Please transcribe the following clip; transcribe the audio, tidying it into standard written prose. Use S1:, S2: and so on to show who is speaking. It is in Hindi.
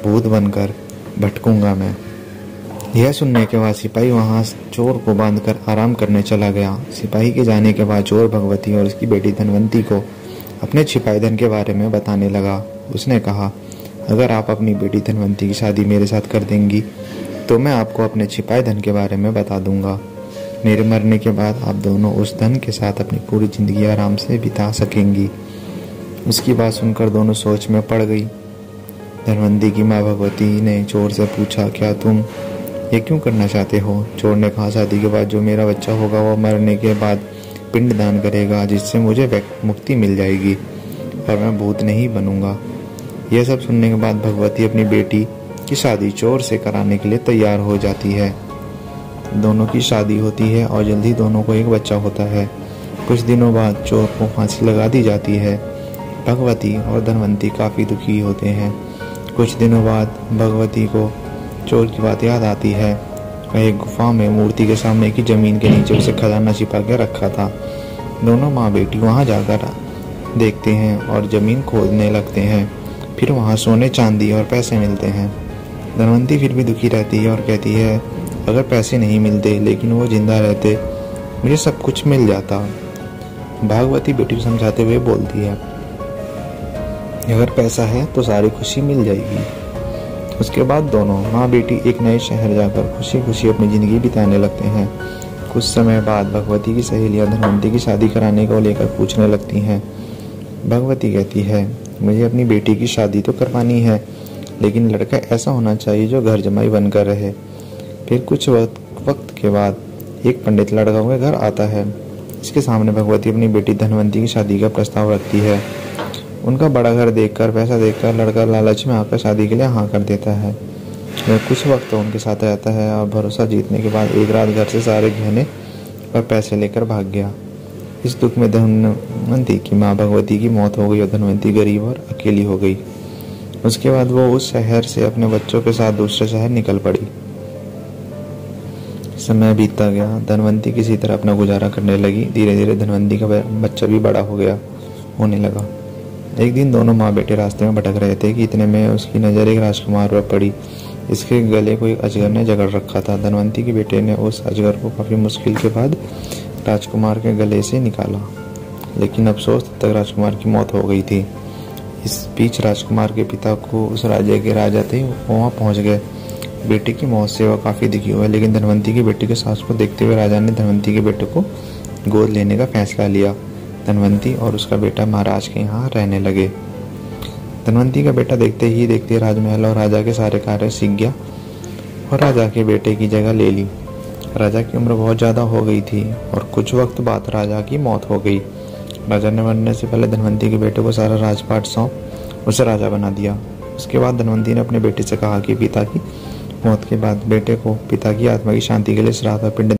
S1: भूत बनकर भटकूंगा मैं। यह सुनने के बाद सिपाही वहां चोर को बांधकर आराम करने चला गया। सिपाही के जाने के बाद चोर भगवती और उसकी बेटी धनवंती को अपने छिपाए धन के बारे में बताने लगा। उसने कहा, अगर आप अपनी बेटी धनवंती की शादी मेरे साथ कर देंगी तो मैं आपको अपने छिपाए धन के बारे में बता दूंगा। मेरे मरने के बाद आप दोनों उस धन के साथ अपनी पूरी जिंदगी आराम से बिता सकेंगी। उसकी बात सुनकर दोनों सोच में पड़ गई। धनवंती की माँ भगवती ने चोर से पूछा, क्या तुम ये क्यों करना चाहते हो? चोर ने कहा, शादी के बाद जो मेरा बच्चा होगा वो मरने के बाद पिंड दान करेगा, जिससे मुझे मुक्ति मिल जाएगी और मैं भूत नहीं बनूंगा। यह सब सुनने के बाद भगवती अपनी बेटी की शादी चोर से कराने के लिए तैयार हो जाती है। दोनों की शादी होती है और जल्दी दोनों को एक बच्चा होता है। कुछ दिनों बाद चोर को फांसी लगा दी जाती है। भगवती और धनवंती काफ़ी दुखी होते हैं। कुछ दिनों बाद भगवती को चोर की बात याद आती है। वह एक गुफा में मूर्ति के सामने की जमीन के नीचे उसे खजाना छिपा के रखा था। दोनों माँ बेटी वहाँ जाकर देखते हैं और जमीन खोदने लगते हैं। फिर वहाँ सोने, चांदी और पैसे मिलते हैं। धनवंती फिर भी दुखी रहती है और कहती है, अगर पैसे नहीं मिलते लेकिन वो जिंदा रहते मुझे सब कुछ मिल जाता। भागवती बेटी को समझाते हुए बोलती है, अगर पैसा है तो सारी खुशी मिल जाएगी। उसके बाद दोनों माँ बेटी एक नए शहर जाकर खुशी खुशी अपनी ज़िंदगी बिताने लगते हैं। कुछ समय बाद भगवती की सहेलियाँ धनवंती की शादी कराने को लेकर पूछने लगती हैं। भगवती कहती है, मुझे अपनी बेटी की शादी तो करवानी है, लेकिन लड़का ऐसा होना चाहिए जो घर जमाई बनकर रहे। फिर कुछ वक्त के बाद एक पंडित लड़का के घर आता है। इसके सामने भगवती अपनी बेटी धनवंती की शादी का प्रस्ताव रखती है। उनका बड़ा घर देखकर, पैसा देखकर लड़का लालच में आकर शादी के लिए हाँ कर देता है। वह कुछ वक्त तो उनके साथ रहता है और भरोसा जीतने के बाद एक रात घर से सारे गहने और पैसे लेकर भाग गया। इस दुख में धनवंती की माँ भगवती की मौत हो गई और धनवंती गरीब और अकेली हो गई। उसके बाद वो उस शहर से अपने बच्चों के साथ दूसरे शहर निकल पड़ी। समय बीतता गया। धनवंती किसी तरह अपना गुजारा करने लगी। धीरे धीरे धनवंती का बच्चा भी बड़ा होने लगा। एक दिन दोनों माँ बेटे रास्ते में भटक रहे थे कि इतने में उसकी नज़र एक राजकुमार पर पड़ी। इसके गले को एक अजगर ने जकड़ रखा था। धनवंती के बेटे ने उस अजगर को काफ़ी मुश्किल के बाद राजकुमार के गले से निकाला, लेकिन अफसोस तब तक राजकुमार की मौत हो गई थी। इस बीच राजकुमार के पिता को उस राज्य के राजा थे वहाँ पहुँच गए। बेटे की मौत से वह काफ़ी दुखी हुए, लेकिन धनवंती के बेटे के सास को देखते हुए राजा ने धनवंती के बेटे को गोद लेने का फैसला लिया। धनवंती और उसका बेटा महाराज के यहाँ रहने लगे। धनवंती का बेटा देखते ही देखते राजमहल और राजा के सारे कार्य सीख गया और राजा के बेटे की जगह ले ली। राजा की उम्र बहुत ज़्यादा हो गई थी और कुछ वक्त बाद राजा की मौत हो गई। राजा ने मरने से पहले धनवंती के बेटे को सारा राजपाट सौंप उसे राजा बना दिया। उसके बाद धनवंती ने अपने बेटे से कहा कि पिता की मौत के बाद बेटे को पिता की आत्मा की शांति के लिए श्राद्ध और पिंड